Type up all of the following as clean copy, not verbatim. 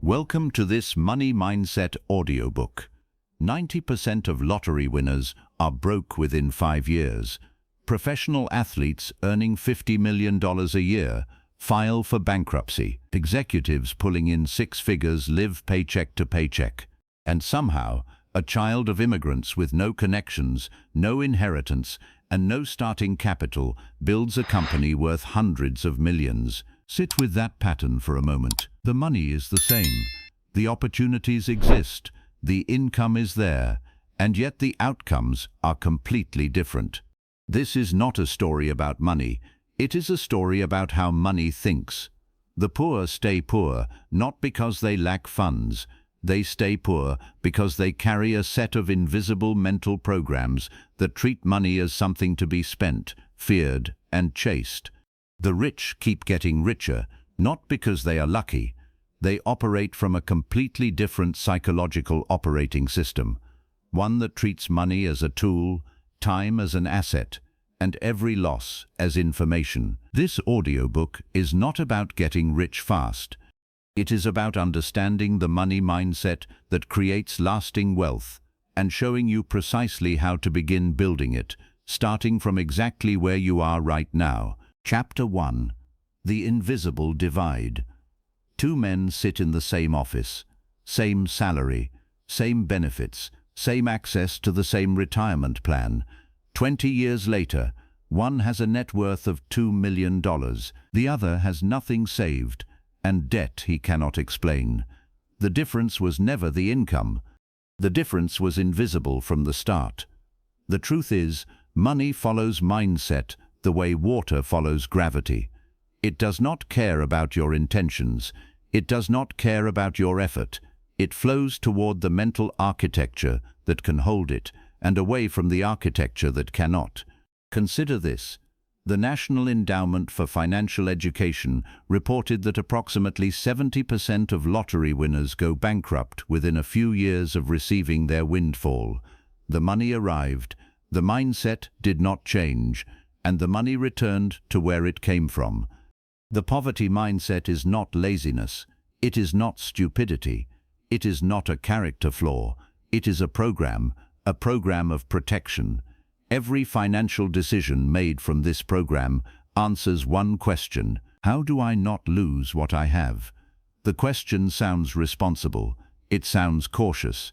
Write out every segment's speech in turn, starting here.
Welcome to this Money Mindset audiobook. 90% of lottery winners are broke within 5 years. Professional athletes earning $50 million a year file for bankruptcy. Executives pulling in 6 figures live paycheck to paycheck. And somehow, a child of immigrants with no connections, no inheritance, and no starting capital builds a company worth hundreds of millions. Sit with that pattern for a moment. The money is the same. The opportunities exist. The income is there. And yet the outcomes are completely different. This is not a story about money. It is a story about how money thinks. The poor stay poor, not because they lack funds. They stay poor because they carry a set of invisible mental programs that treat money as something to be spent, feared, and chased. The rich keep getting richer, not because they are lucky. They operate from a completely different psychological operating system, one that treats money as a tool, time as an asset, and every loss as information. This audiobook is not about getting rich fast. It is about understanding the money mindset that creates lasting wealth and showing you precisely how to begin building it, starting from exactly where you are right now. Chapter 1. The Invisible Divide. 2 men sit in the same office, same salary, same benefits, same access to the same retirement plan. 20 years later, one has a net worth of $2 million. The other has nothing saved and debt he cannot explain. The difference was never the income. The difference was invisible from the start. The truth is, money follows mindset the way water follows gravity. It does not care about your intentions. It does not care about your effort. It flows toward the mental architecture that can hold it and away from the architecture that cannot. Consider this. The National Endowment for Financial Education reported that approximately 70% of lottery winners go bankrupt within a few years of receiving their windfall. The money arrived, the mindset did not change, and the money returned to where it came from. The poverty mindset is not laziness. It is not stupidity. It is not a character flaw. It is a program of protection. Every financial decision made from this program answers one question: how do I not lose what I have? The question sounds responsible. It sounds cautious.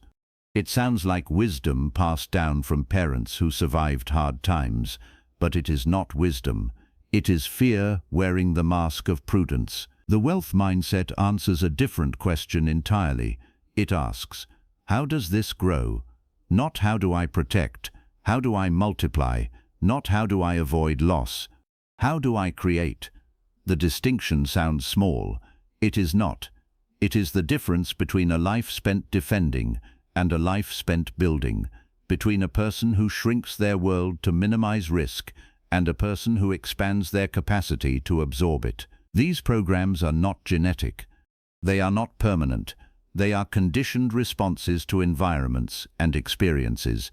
It sounds like wisdom passed down from parents who survived hard times. But it is not wisdom. It is fear wearing the mask of prudence. The wealth mindset answers a different question entirely. It asks, how does this grow? Not how do I protect? How do I multiply? Not how do I avoid loss? How do I create? The distinction sounds small. It is not. It is the difference between a life spent defending and a life spent building, between a person who shrinks their world to minimize risk and a person who expands their capacity to absorb it. These programs are not genetic. They are not permanent. They are conditioned responses to environments and experiences.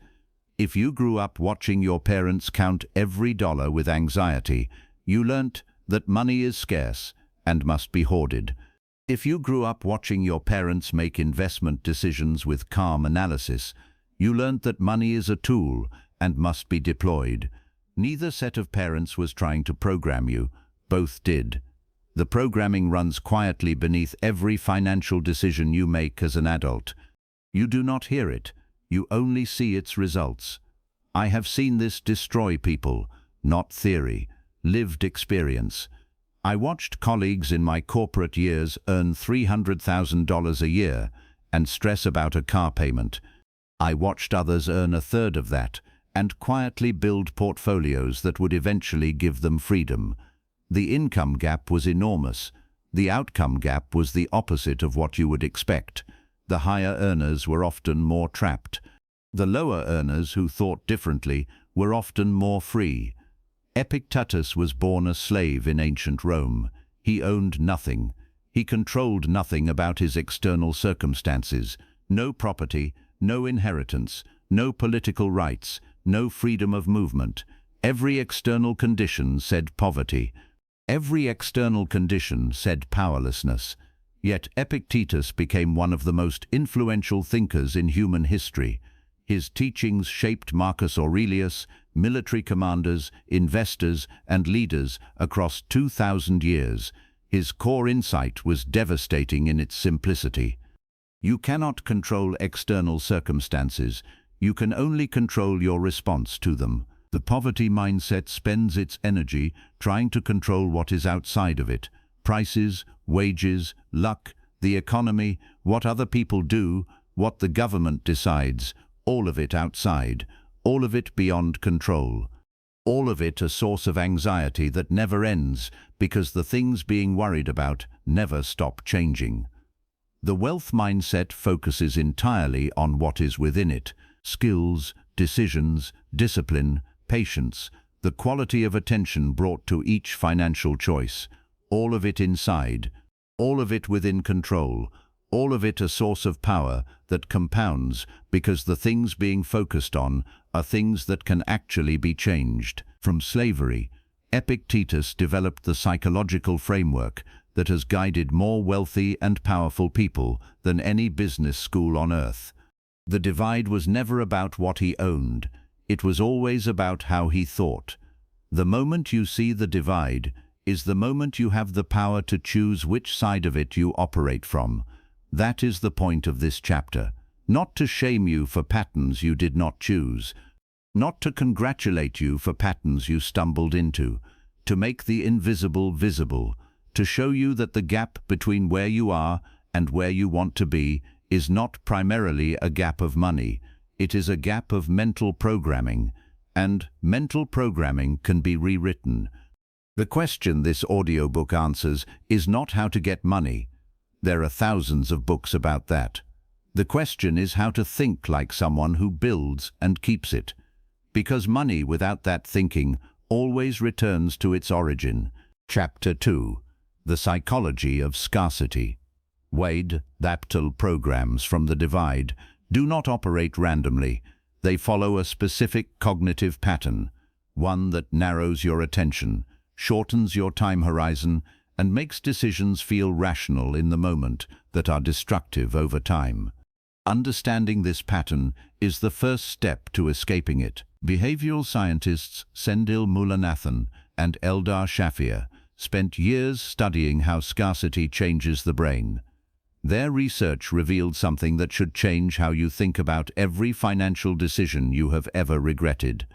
If you grew up watching your parents count every dollar with anxiety, you learnt that money is scarce and must be hoarded. If you grew up watching your parents make investment decisions with calm analysis, you learned that money is a tool and must be deployed. Neither set of parents was trying to program you. Both did. The programming runs quietly beneath every financial decision you make as an adult. You do not hear it. You only see its results. I have seen this destroy people, not theory, lived experience. I watched colleagues in my corporate years earn $300,000 a year and stress about a car payment. I watched others earn a third of that and quietly build portfolios that would eventually give them freedom. The income gap was enormous. The outcome gap was the opposite of what you would expect. The higher earners were often more trapped. The lower earners who thought differently were often more free. Epictetus was born a slave in ancient Rome. He owned nothing. He controlled nothing about his external circumstances. No property, no inheritance, no political rights, no freedom of movement. Every external condition said poverty. Every external condition said powerlessness. Yet Epictetus became one of the most influential thinkers in human history. His teachings shaped Marcus Aurelius, military commanders, investors, and leaders across 2,000 years. His core insight was devastating in its simplicity. You cannot control external circumstances. You can only control your response to them. The poverty mindset spends its energy trying to control what is outside of it. Prices, wages, luck, the economy, what other people do, what the government decides, all of it outside, all of it beyond control. All of it a source of anxiety that never ends because the things being worried about never stop changing. The wealth mindset focuses entirely on what is within it: skills, decisions, discipline, patience, the quality of attention brought to each financial choice. All of it inside, all of it within control, all of it a source of power that compounds because the things being focused on are things that can actually be changed. From slavery, Epictetus developed the psychological framework that has guided more wealthy and powerful people than any business school on earth. The divide was never about what he owned. It was always about how he thought. The moment you see the divide is the moment you have the power to choose which side of it you operate from. That is the point of this chapter. Not to shame you for patterns you did not choose. Not to congratulate you for patterns you stumbled into. To make the invisible visible. To show you that the gap between where you are and where you want to be is not primarily a gap of money. It is a gap of mental programming. And mental programming can be rewritten. The question this audiobook answers is not how to get money. There are thousands of books about that. The question is how to think like someone who builds and keeps it. Because money without that thinking always returns to its origin. Chapter 2. The Psychology of Scarcity. Adaptal programs from the divide do not operate randomly. They follow a specific cognitive pattern, one that narrows your attention, shortens your time horizon, and makes decisions feel rational in the moment that are destructive over time. Understanding this pattern is the first step to escaping it. Behavioral scientists Sendil Mullainathan and Eldar Shafir spent years studying how scarcity changes the brain. Their research revealed something that should change how you think about every financial decision you have ever regretted.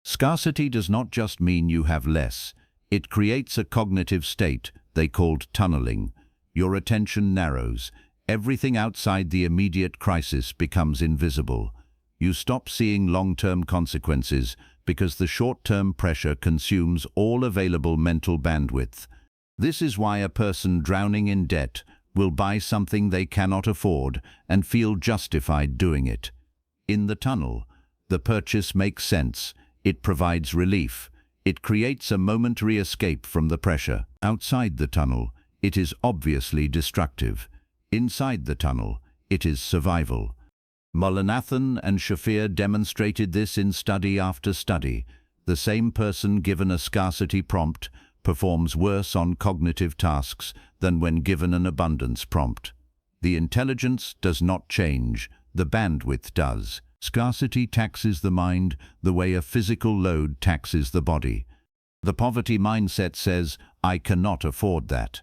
Scarcity does not just mean you have less. It creates a cognitive state they called tunneling. Your attention narrows. Everything outside the immediate crisis becomes invisible. You stop seeing long-term consequences because the short-term pressure consumes all available mental bandwidth. This is why a person drowning in debt will buy something they cannot afford and feel justified doing it. In the tunnel, the purchase makes sense. It provides relief. It creates a momentary escape from the pressure. Outside the tunnel, it is obviously destructive. Inside the tunnel, it is survival. Mullainathan and Shafir demonstrated this in study after study. The same person given a scarcity prompt performs worse on cognitive tasks than when given an abundance prompt. The intelligence does not change, the bandwidth does. Scarcity taxes the mind the way a physical load taxes the body. The poverty mindset says, "I cannot afford that."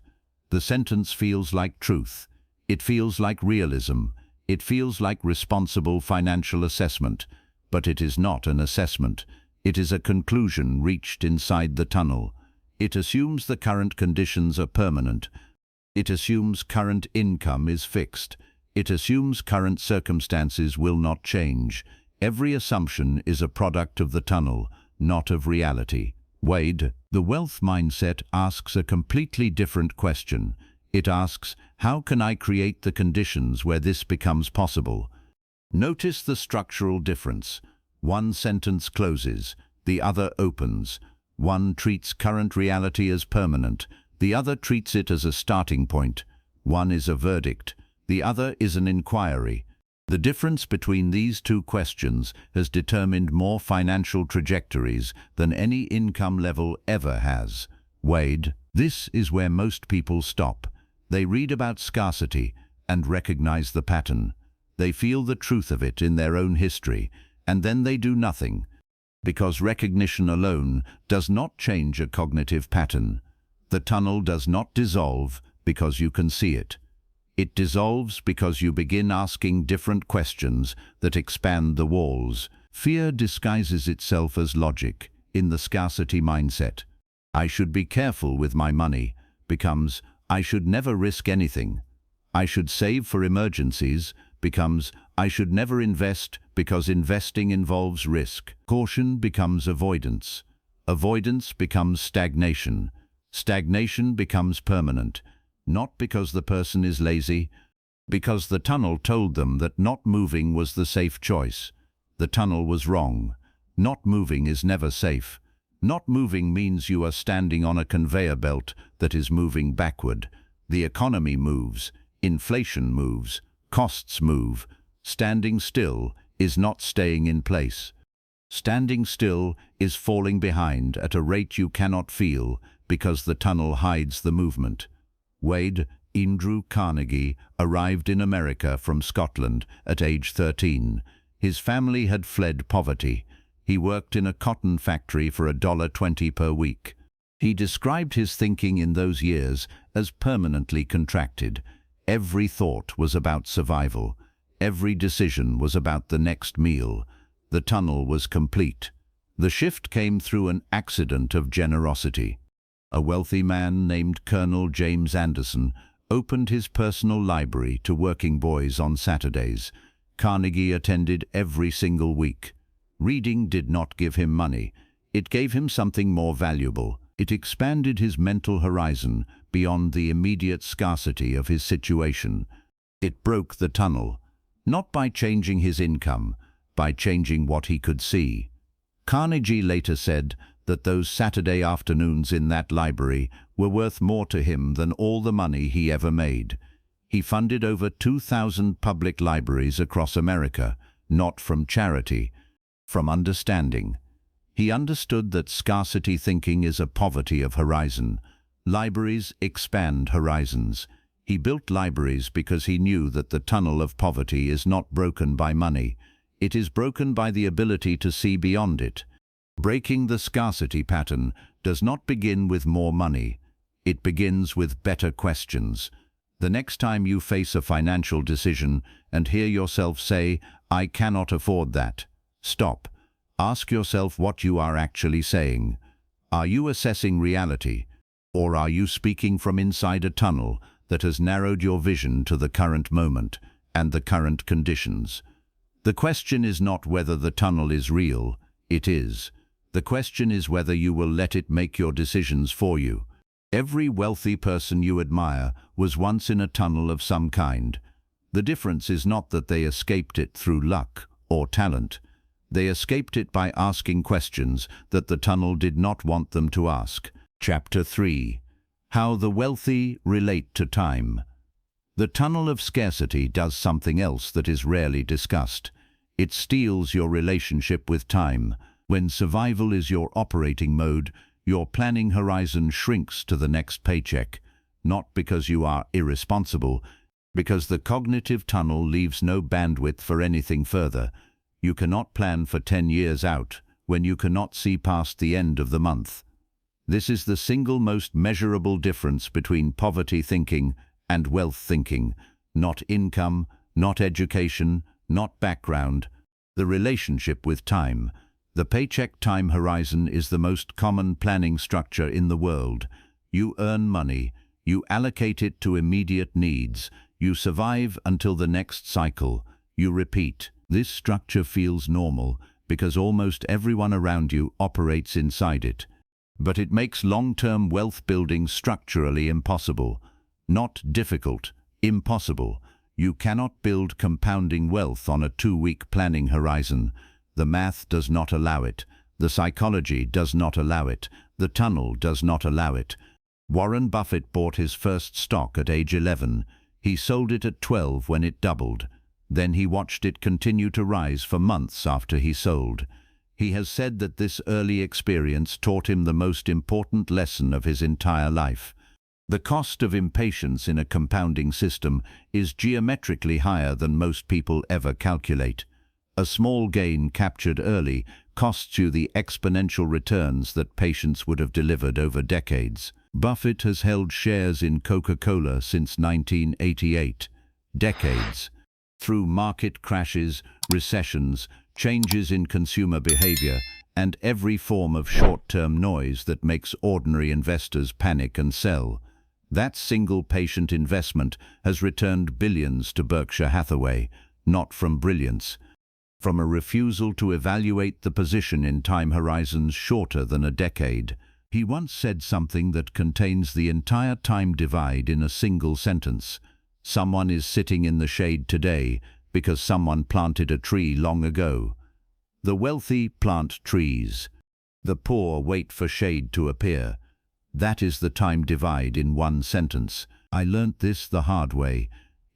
The sentence feels like truth. It feels like realism. It feels like responsible financial assessment. But it is not an assessment. It is a conclusion reached inside the tunnel. It assumes the current conditions are permanent. It assumes current income is fixed. It assumes current circumstances will not change. Every assumption is a product of the tunnel, not of reality. The wealth mindset asks a completely different question. It asks, how can I create the conditions where this becomes possible? Notice the structural difference. One sentence closes, the other opens. One treats current reality as permanent, the other treats it as a starting point. One is a verdict, the other is an inquiry. The difference between these two questions has determined more financial trajectories than any income level ever has. This is where most people stop. They read about scarcity and recognize the pattern. They feel the truth of it in their own history, and then they do nothing, because recognition alone does not change a cognitive pattern. The tunnel does not dissolve because you can see it. It dissolves because you begin asking different questions that expand the walls. Fear disguises itself as logic in the scarcity mindset. I should be careful with my money becomes I should never risk anything. I should save for emergencies becomes I should never invest because investing involves risk. Caution becomes avoidance. Avoidance becomes stagnation. Stagnation becomes permanent, not because the person is lazy, because the tunnel told them that not moving was the safe choice. The tunnel was wrong. Not moving is never safe. Not moving means you are standing on a conveyor belt that is moving backward. The economy moves, inflation moves, costs move. Standing still is not staying in place. Standing still is falling behind at a rate you cannot feel because the tunnel hides the movement. Wade Andrew Carnegie arrived in America from Scotland at age 13. His family had fled poverty. He worked in a cotton factory for $1.20 per week. He described his thinking in those years as permanently contracted. Every thought was about survival. Every decision was about the next meal. The tunnel was complete. The shift came through an accident of generosity. A wealthy man named Colonel James Anderson opened his personal library to working boys on Saturdays. Carnegie attended every single week. Reading did not give him money. It gave him something more valuable. It expanded his mental horizon beyond the immediate scarcity of his situation. It broke the tunnel, not by changing his income, by changing what he could see. Carnegie later said that those Saturday afternoons in that library were worth more to him than all the money he ever made. He funded over 2,000 public libraries across America, not from charity, from understanding. He understood that scarcity thinking is a poverty of horizon. Libraries expand horizons. He built libraries because he knew that the tunnel of poverty is not broken by money. It is broken by the ability to see beyond it. Breaking the scarcity pattern does not begin with more money. It begins with better questions. The next time you face a financial decision and hear yourself say, "I cannot afford that," stop. Ask yourself what you are actually saying. Are you assessing reality, or are you speaking from inside a tunnel that has narrowed your vision to the current moment and the current conditions? The question is not whether the tunnel is real. It is. The question is whether you will let it make your decisions for you. Every wealthy person you admire was once in a tunnel of some kind. The difference is not that they escaped it through luck or talent. They escaped it by asking questions that the tunnel did not want them to ask. Chapter 3. How the wealthy relate to time. The tunnel of scarcity does something else that is rarely discussed. It steals your relationship with time. When survival is your operating mode, your planning horizon shrinks to the next paycheck, not because you are irresponsible, because the cognitive tunnel leaves no bandwidth for anything further. You cannot plan for 10 years out when you cannot see past the end of the month. This is the single most measurable difference between poverty thinking and wealth thinking. Not income, not education, not background. The relationship with time. The paycheck time horizon is the most common planning structure in the world. You earn money, you allocate it to immediate needs, you survive until the next cycle, you repeat. This structure feels normal because almost everyone around you operates inside it. But it makes long-term wealth building structurally impossible. Not difficult, impossible. You cannot build compounding wealth on a 2-week planning horizon. The math does not allow it. The psychology does not allow it. The tunnel does not allow it. Warren Buffett bought his first stock at age 11. He sold it at 12 when it doubled. Then he watched it continue to rise for months after he sold. He has said that this early experience taught him the most important lesson of his entire life. The cost of impatience in a compounding system is geometrically higher than most people ever calculate. A small gain captured early costs you the exponential returns that patience would have delivered over decades. Buffett has held shares in Coca-Cola since 1988. Decades. Through market crashes, recessions, changes in consumer behavior, and every form of short-term noise that makes ordinary investors panic and sell. That single patient investment has returned billions to Berkshire Hathaway, not from brilliance, from a refusal to evaluate the position in time horizons shorter than a decade. He once said something that contains the entire time divide in a single sentence. Someone is sitting in the shade today because someone planted a tree long ago. The wealthy plant trees. The poor wait for shade to appear. That is the time divide in one sentence. I learnt this the hard way.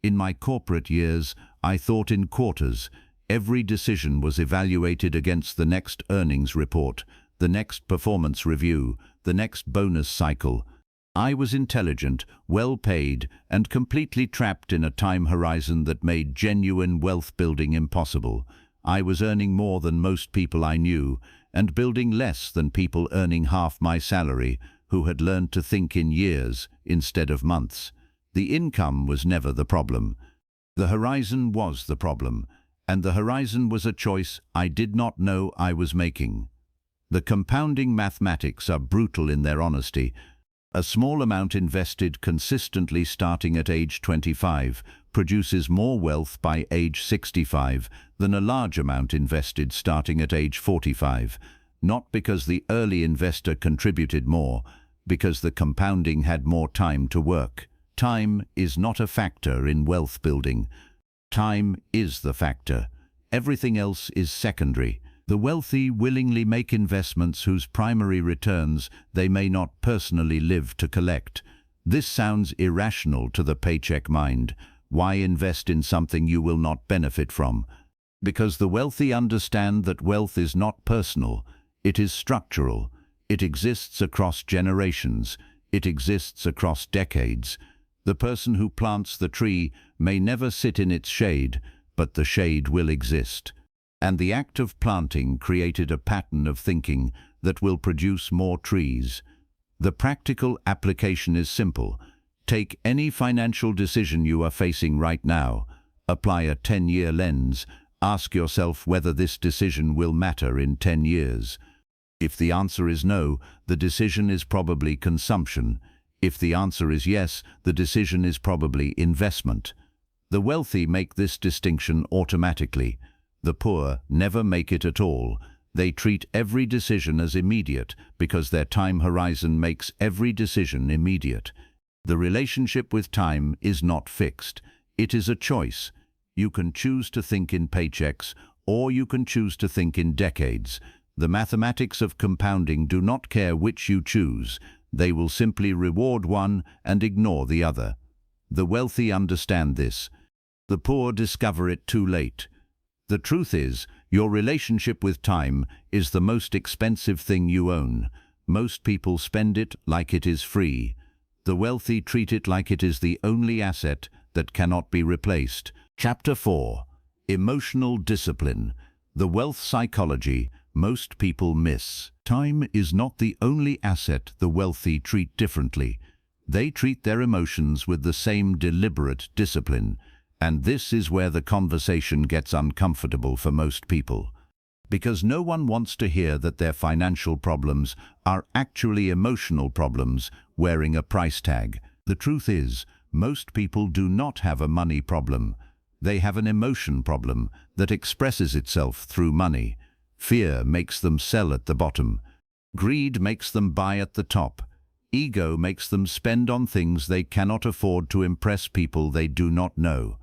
In my corporate years, I thought in quarters. Every decision was evaluated against the next earnings report, the next performance review, the next bonus cycle. I was intelligent, well paid, and completely trapped in a time horizon that made genuine wealth building impossible. I was earning more than most people I knew, and building less than people earning half my salary, who had learned to think in years instead of months. The income was never the problem. The horizon was the problem, and the horizon was a choice I did not know I was making. The compounding mathematics are brutal in their honesty. A small amount invested consistently starting at age 25 produces more wealth by age 65 than a large amount invested starting at age 45. Not because the early investor contributed more, because the compounding had more time to work. Time is not a factor in wealth building. Time is the factor. Everything else is secondary. The wealthy willingly make investments whose primary returns they may not personally live to collect. This sounds irrational to the paycheck mind. Why invest in something you will not benefit from? Because the wealthy understand that wealth is not personal. It is structural. It exists across generations. It exists across decades. The person who plants the tree may never sit in its shade, but the shade will exist. And the act of planting created a pattern of thinking that will produce more trees. The practical application is simple. Take any financial decision you are facing right now. Apply a 10-year lens. Ask yourself whether this decision will matter in 10 years. If the answer is no, the decision is probably consumption. If the answer is yes, the decision is probably investment. The wealthy make this distinction automatically. The poor never make it at all. They treat every decision as immediate because their time horizon makes every decision immediate. The relationship with time is not fixed. It is a choice. You can choose to think in paychecks, or you can choose to think in decades. The mathematics of compounding do not care which you choose. They will simply reward one and ignore the other. The wealthy understand this. The poor discover it too late. The truth is, your relationship with time is the most expensive thing you own. Most people spend it like it is free. The wealthy treat it like it is the only asset that cannot be replaced. Chapter 4. Emotional Discipline. The wealth psychology most people miss. Time is not the only asset the wealthy treat differently. They treat their emotions with the same deliberate discipline. And this is where the conversation gets uncomfortable for most people. Because no one wants to hear that their financial problems are actually emotional problems wearing a price tag. The truth is, most people do not have a money problem. They have an emotion problem that expresses itself through money. Fear makes them sell at the bottom. Greed makes them buy at the top. Ego makes them spend on things they cannot afford to impress people they do not know.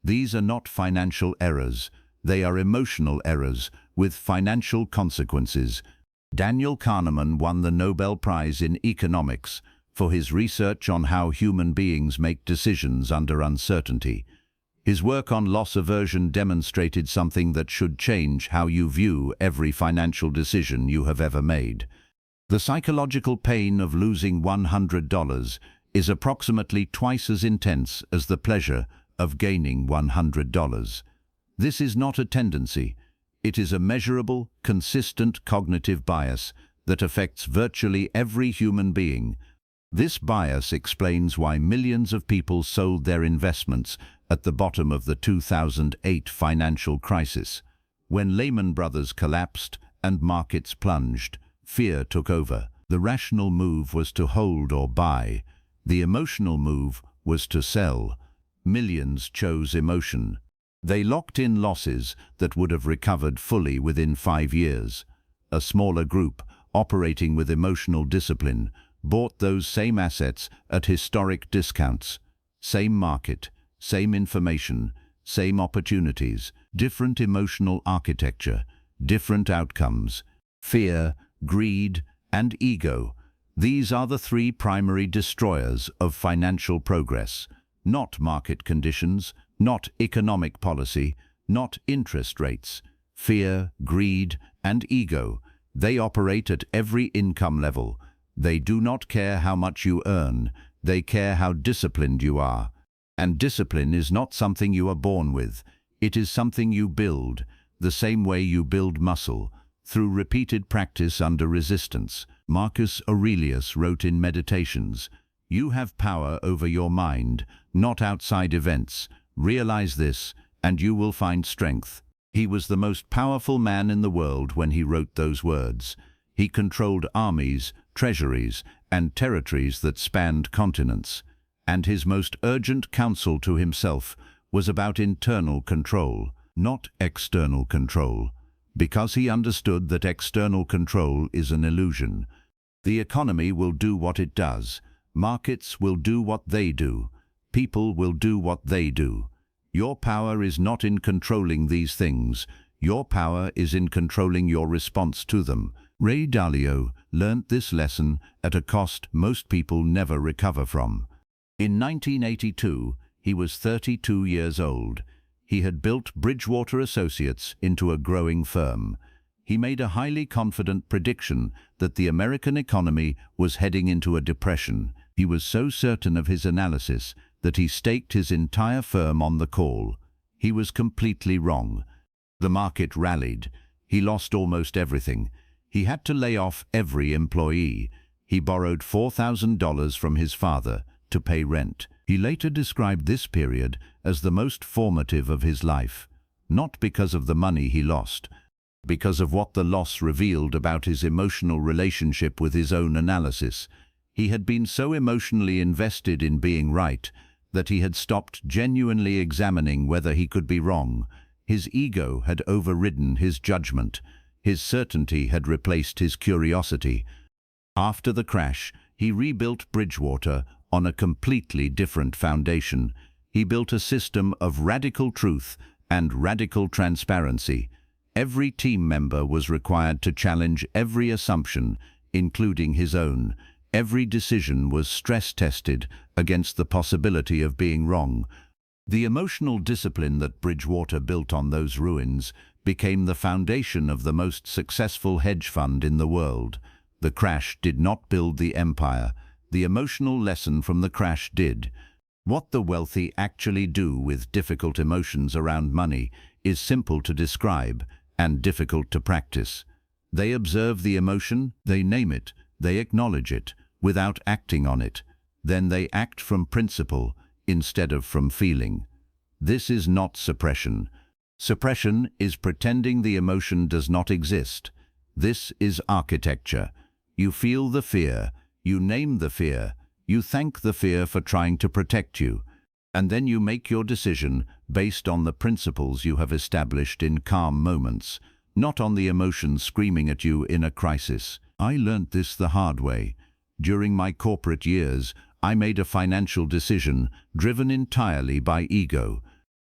These are not financial errors. They are emotional errors with financial consequences. Daniel Kahneman won the Nobel Prize in Economics for his research on how human beings make decisions under uncertainty. His work on loss aversion demonstrated something that should change how you view every financial decision you have ever made. The psychological pain of losing $100 is approximately twice as intense as the pleasure of gaining $100. This is not a tendency. It is a measurable, consistent cognitive bias that affects virtually every human being. This bias explains why millions of people sold their investments at the bottom of the 2008 financial crisis. When Lehman Brothers collapsed and markets plunged, fear took over. The rational move was to hold or buy. The emotional move was to sell. Millions chose emotion. They locked in losses that would have recovered fully within 5 years. A smaller group, operating with emotional discipline, bought those same assets at historic discounts. Same market, same information, same opportunities, different emotional architecture, different outcomes. Fear, greed, and ego. These are the three primary destroyers of financial progress. Not market conditions, not economic policy, not interest rates. Fear, greed, and ego. They operate at every income level. They do not care how much you earn. They care how disciplined you are. And discipline is not something you are born with. It is something you build, the same way you build muscle, through repeated practice under resistance. Marcus Aurelius wrote in Meditations, "You have power over your mind, not outside events. Realize this, and you will find strength." He was the most powerful man in the world when he wrote those words. He controlled armies, treasuries, and territories that spanned continents. And his most urgent counsel to himself was about internal control, not external control, because he understood that external control is an illusion. The economy will do what it does. Markets will do what they do. People will do what they do. Your power is not in controlling these things. Your power is in controlling your response to them. Ray Dalio learnt this lesson at a cost most people never recover from. In 1982, he was 32 years old. He had built Bridgewater Associates into a growing firm. He made a highly confident prediction that the American economy was heading into a depression. He was so certain of his analysis that he staked his entire firm on the call. He was completely wrong. The market rallied. He lost almost everything. He had to lay off every employee. He borrowed $4,000 from his father to pay rent. He later described this period as the most formative of his life, not because of the money he lost, because of what the loss revealed about his emotional relationship with his own analysis. He had been so emotionally invested in being right that he had stopped genuinely examining whether he could be wrong. His ego had overridden his judgment. His certainty had replaced his curiosity. After the crash, he rebuilt Bridgewater on a completely different foundation. He built a system of radical truth and radical transparency. Every team member was required to challenge every assumption, including his own. Every decision was stress-tested against the possibility of being wrong. The emotional discipline that Bridgewater built on those ruins became the foundation of the most successful hedge fund in the world. The crash did not build the empire. The emotional lesson from the crash did. What the wealthy actually do with difficult emotions around money is simple to describe and difficult to practice. They observe the emotion, they name it, they acknowledge it, without acting on it. Then they act from principle instead of from feeling. This is not suppression. Suppression is pretending the emotion does not exist. This is architecture. You feel the fear, you name the fear, you thank the fear for trying to protect you, and then you make your decision based on the principles you have established in calm moments, not on the emotions screaming at you in a crisis. I learnt this the hard way. During my corporate years, I made a financial decision driven entirely by ego.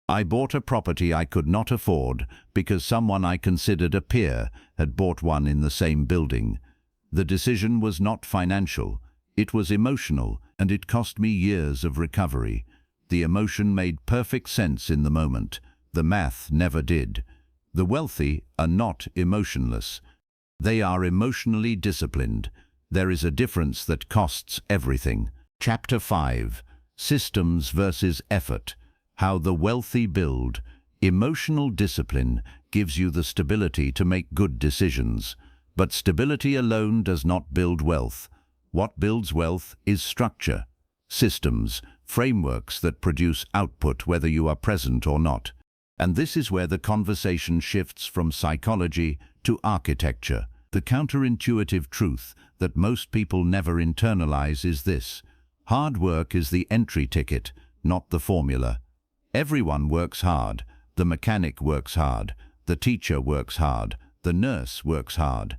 I bought a property I could not afford because someone I considered a peer had bought one in the same building. The decision was not financial, it was emotional, and it cost me years of recovery. The emotion made perfect sense in the moment. The math never did. The wealthy are not emotionless. They are emotionally disciplined. There is a difference that costs everything. Chapter 5. Systems versus Effort. How the Wealthy Build. Emotional discipline gives you the stability to make good decisions. But stability alone does not build wealth. What builds wealth is structure, systems, frameworks that produce output whether you are present or not. And this is where the conversation shifts from psychology to architecture. The counterintuitive truth that most people never internalize is this: hard work is the entry ticket, not the formula. Everyone works hard. The mechanic works hard. The teacher works hard. The nurse works hard.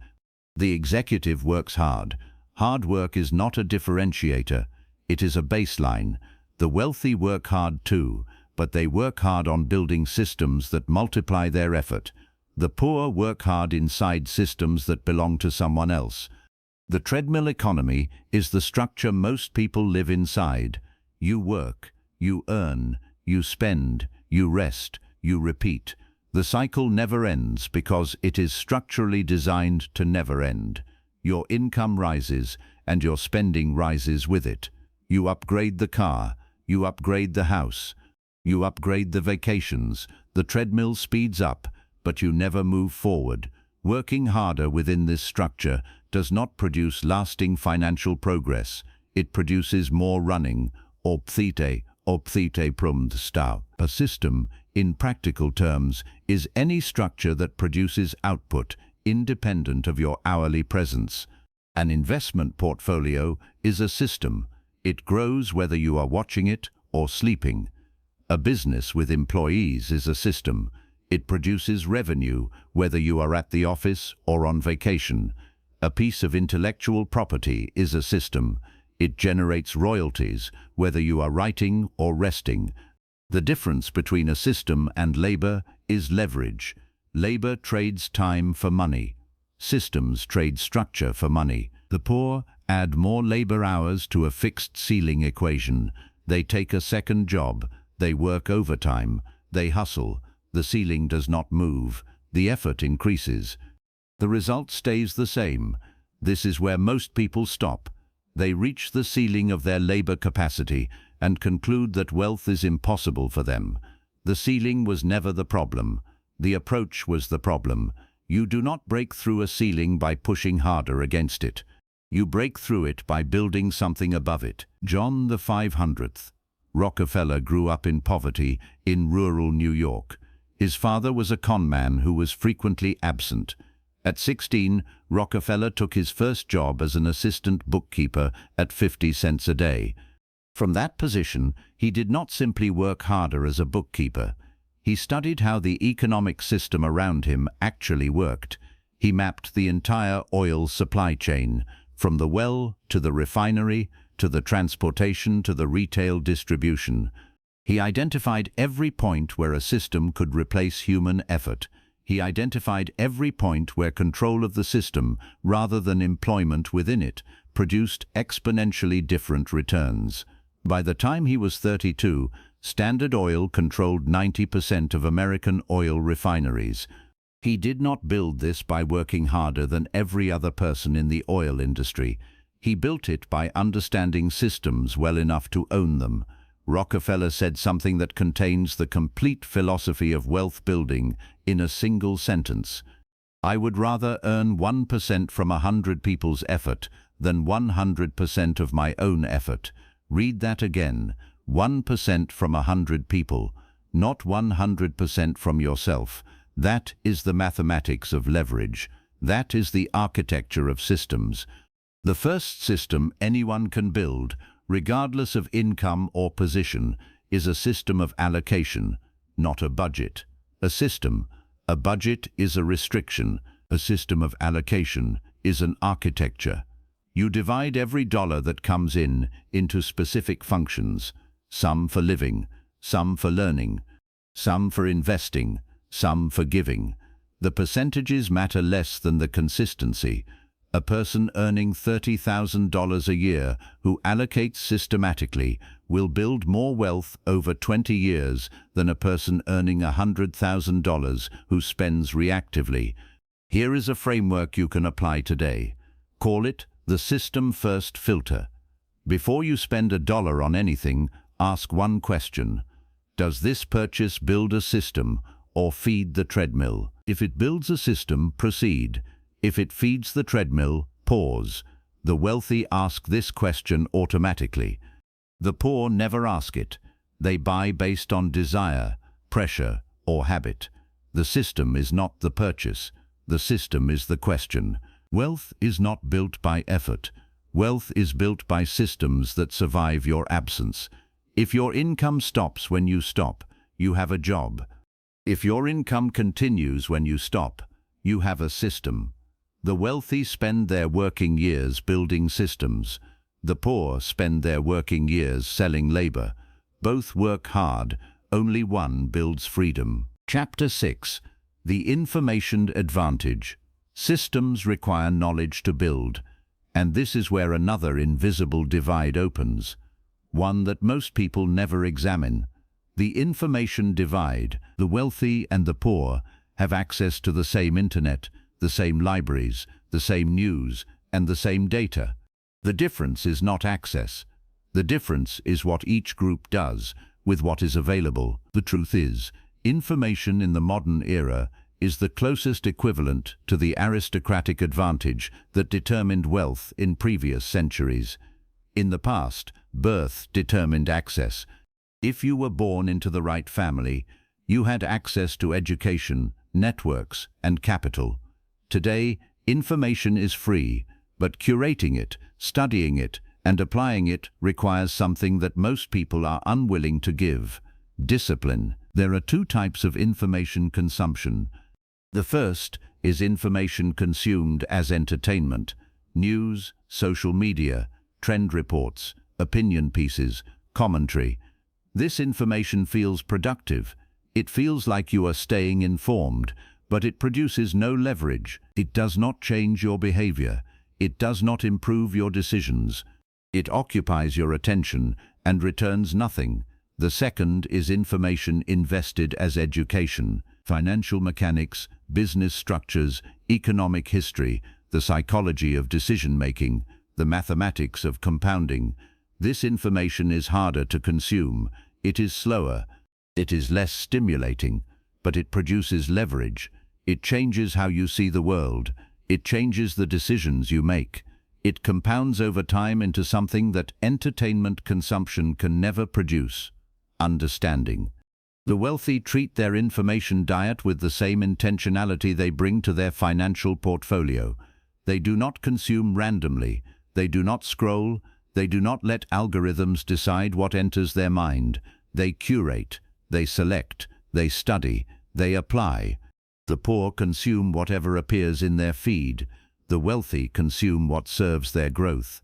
The executive works hard. Hard work is not a differentiator. It is a baseline. The wealthy work hard too, but they work hard on building systems that multiply their effort. The poor work hard inside systems that belong to someone else. The treadmill economy is the structure most people live inside. You work, you earn, you spend, you rest, you repeat. The cycle never ends because it is structurally designed to never end. Your income rises and your spending rises with it. You upgrade the car, you upgrade the house, you upgrade the vacations. The treadmill speeds up, but you never move forward. Working harder within this structure does not produce lasting financial progress. It produces more running, opthete prumdstau. A system, in practical terms, is any structure that produces output independent of your hourly presence. An investment portfolio is a system. It grows whether you are watching it or sleeping. A business with employees is a system. It produces revenue whether you are at the office or on vacation. A piece of intellectual property is a system. It generates royalties whether you are writing or resting. The difference between a system and labor is leverage. Labor trades time for money. Systems trade structure for money. The poor add more labor hours to a fixed ceiling equation. They take a second job. They work overtime. They hustle. The ceiling does not move. The effort increases. The result stays the same. This is where most people stop. They reach the ceiling of their labor capacity and conclude that wealth is impossible for them. The ceiling was never the problem. The approach was the problem. You do not break through a ceiling by pushing harder against it. You break through it by building something above it. John the 500th. Rockefeller grew up in poverty in rural New York. His father was a con man who was frequently absent. At 16, Rockefeller took his first job as an assistant bookkeeper at 50 cents a day. From that position, he did not simply work harder as a bookkeeper. He studied how the economic system around him actually worked. He mapped the entire oil supply chain, from the well to the refinery, to the transportation to the retail distribution. He identified every point where a system could replace human effort. He identified every point where control of the system, rather than employment within it, produced exponentially different returns. By the time he was 32, Standard Oil controlled 90% of American oil refineries. He did not build this by working harder than every other person in the oil industry. He built it by understanding systems well enough to own them. Rockefeller said something that contains the complete philosophy of wealth building in a single sentence. I would rather earn 1% from 100 people's effort than 100% of my own effort. Read that again. 1% from 100 people, not 100% from yourself. That is the mathematics of leverage. That is the architecture of systems. The first system anyone can build, regardless of income or position, is a system of allocation, not a budget. A system. A budget is a restriction. A system of allocation is an architecture. You divide every dollar that comes in into specific functions, some for living, some for learning, some for investing, some for giving. The percentages matter less than the consistency. A person earning $30,000 a year who allocates systematically will build more wealth over 20 years than a person earning $100,000 who spends reactively. Here is a framework you can apply today. Call it the system first filter. Before you spend $1 on anything, ask one question. Does this purchase build a system or feed the treadmill? If it builds a system, proceed. If it feeds the treadmill, pause. The wealthy ask this question automatically. The poor never ask it. They buy based on desire, pressure, or habit. The system is not the purchase. The system is the question. Wealth is not built by effort. Wealth is built by systems that survive your absence. If your income stops when you stop, you have a job. If your income continues when you stop, you have a system. The wealthy spend their working years building systems. The poor spend their working years selling labor. Both work hard, only one builds freedom. Chapter 6. The Information Advantage. Systems require knowledge to build, and this is where another invisible divide opens, one that most people never examine. The information divide. The wealthy and the poor have access to the same internet, the same libraries, the same news, and the same data. The difference is not access. The difference is what each group does with what is available. The truth is, information in the modern era is the closest equivalent to the aristocratic advantage that determined wealth in previous centuries. In the past, birth determined access. If you were born into the right family, you had access to education, networks, and capital. Today, information is free, but curating it, studying it, and applying it requires something that most people are unwilling to give: discipline. There are two types of information consumption. The first is information consumed as entertainment: news, social media, trend reports, opinion pieces, commentary. This information feels productive. It feels like you are staying informed, but it produces no leverage. It does not change your behavior. It does not improve your decisions. It occupies your attention and returns nothing. The second is information invested as education: financial mechanics, business structures, economic history, the psychology of decision-making, the mathematics of compounding. This information is harder to consume. It is slower. It is less stimulating, but it produces leverage. It changes how you see the world. It changes the decisions you make. It compounds over time into something that entertainment consumption can never produce: understanding. The wealthy treat their information diet with the same intentionality they bring to their financial portfolio. They do not consume randomly. They do not scroll. They do not let algorithms decide what enters their mind. They curate. They select. They study. They apply. The poor consume whatever appears in their feed. The wealthy consume what serves their growth.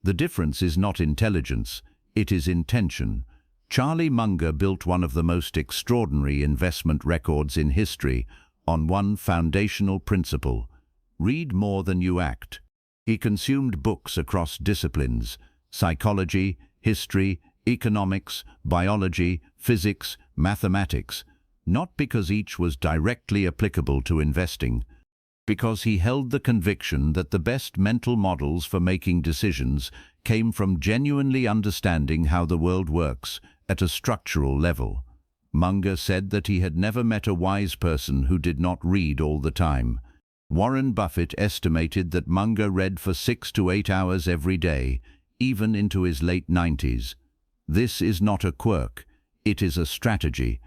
The difference is not intelligence. It is intention. Charlie Munger built one of the most extraordinary investment records in history on one foundational principle: read more than you act. He consumed books across disciplines: psychology, history, economics, biology, physics, mathematics, not because each was directly applicable to investing, because he held the conviction that the best mental models for making decisions came from genuinely understanding how the world works at a structural level. Munger said that he had never met a wise person who did not read all the time. Warren Buffett estimated that Munger read for 6 to 8 hours every day, even into his late 90s. This is not a quirk. It is a strategy.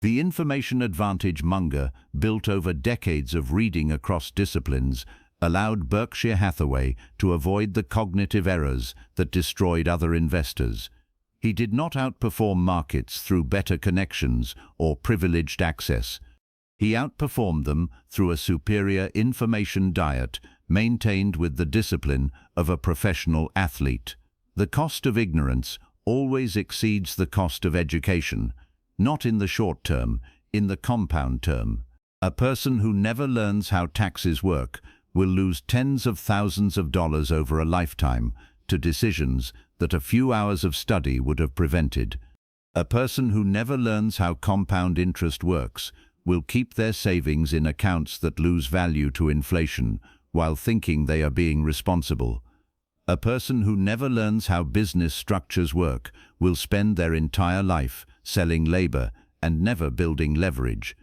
The information advantage Munger built over decades of reading across disciplines allowed Berkshire Hathaway to avoid the cognitive errors that destroyed other investors. He did not outperform markets through better connections or privileged access. He outperformed them through a superior information diet maintained with the discipline of a professional athlete. The cost of ignorance always exceeds the cost of education, not in the short term, in the compound term. A person who never learns how taxes work will lose tens of thousands of dollars over a lifetime to decisions that a few hours of study would have prevented. A person who never learns how compound interest works will keep their savings in accounts that lose value to inflation while thinking they are being responsible. A person who never learns how business structures work will spend their entire life selling labor and never building leverage.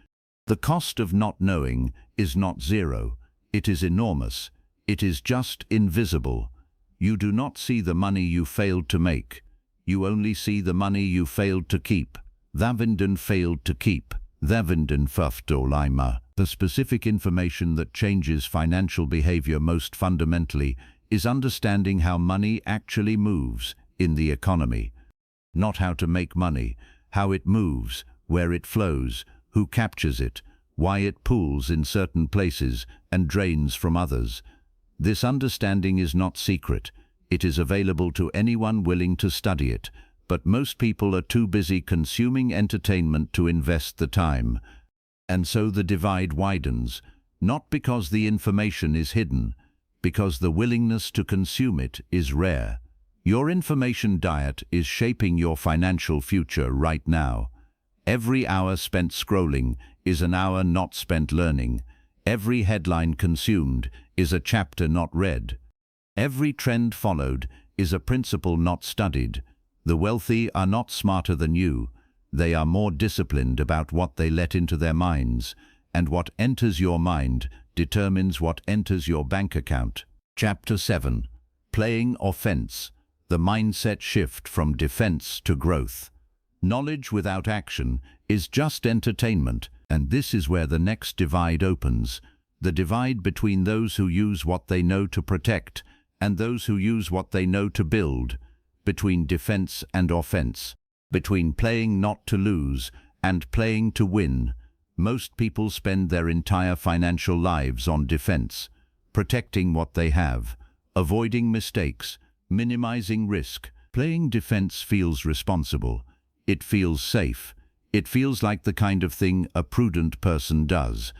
The cost of not knowing is not zero. It is enormous. It is just invisible. You do not see the money you failed to make. You only see the money you failed to keep. Thavinden failed to keep. Thavinden förstår. The specific information that changes financial behavior most fundamentally is understanding how money actually moves in the economy. Not how to make money, how it moves, where it flows, who captures it, why it pools in certain places and drains from others. This understanding is not secret. It is available to anyone willing to study it, but most people are too busy consuming entertainment to invest the time. And so the divide widens, not because the information is hidden, because the willingness to consume it is rare. Your information diet is shaping your financial future right now. Every hour spent scrolling is an hour not spent learning. Every headline consumed is a chapter not read. Every trend followed is a principle not studied. The wealthy are not smarter than you. They are more disciplined about what they let into their minds, and what enters your mind determines what enters your bank account. Chapter 7. Playing Offense. The mindset shift from defense to growth. Knowledge without action is just entertainment, and this is where the next divide opens. The divide between those who use what they know to protect and those who use what they know to build. Between defense and offense. Between playing not to lose and playing to win. Most people spend their entire financial lives on defense, protecting what they have, avoiding mistakes, minimizing risk. Playing defense feels responsible. It feels safe. It feels like the kind of thing a prudent person does.